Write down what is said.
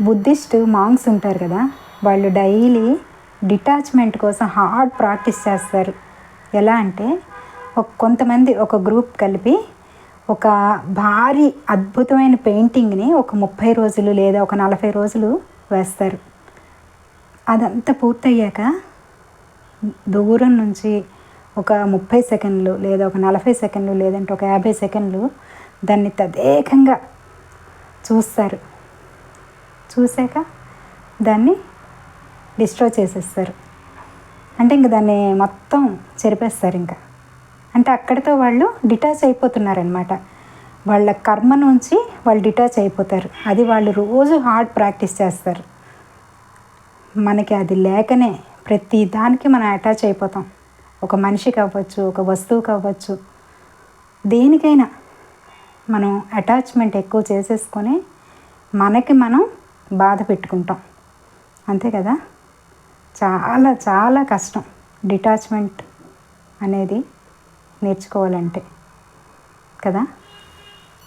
Buddhist monks ఉంటారు కదా, వాళ్ళు డైలీ డిటాచ్మెంట్ కోసం హార్డ్ ప్రాక్టీస్ చేస్తారు. ఎలా అంటే కొంతమంది ఒక గ్రూప్ కలిపి ఒక భారీ అద్భుతమైన పెయింటింగ్ని ఒక 30 రోజులు లేదా ఒక 40 రోజులు వేస్తారు. అదంతా పూర్తయ్యాక దూరం నుంచి ఒక 30 సెకండ్లు లేదా ఒక 40 సెకండ్లు లేదంటే ఒక 50 సెకండ్లు దాన్ని తదేకంగా చూస్తారు. చూశాక దాన్ని డిస్ట్రాయ్ చేసేస్తారు. అంటే ఇంక దాన్ని మొత్తం చెరిపేస్తారు. ఇంకా అంటే అక్కడితో వాళ్ళు డిటాచ్ అయిపోతున్నారనమాట. వాళ్ళ కర్మ నుంచి వాళ్ళు డిటాచ్ అయిపోతారు. అది వాళ్ళు రోజు హార్డ్ ప్రాక్టీస్ చేస్తారు. మనకి అది లేకనే ప్రతి దానికి మనం అటాచ్ అయిపోతాం. ఒక మనిషి కావచ్చు, ఒక వస్తువు కావచ్చు, దేనికైనా మనం అటాచ్మెంట్ ఎక్కువ చేసేసుకొని మనకి మనం బాధ పెట్టుకుంటాం. అంతే కదా. చాలా చాలా కష్టం డిటాచ్మెంట్ అనేది నేర్చుకోవాలంటే కదా.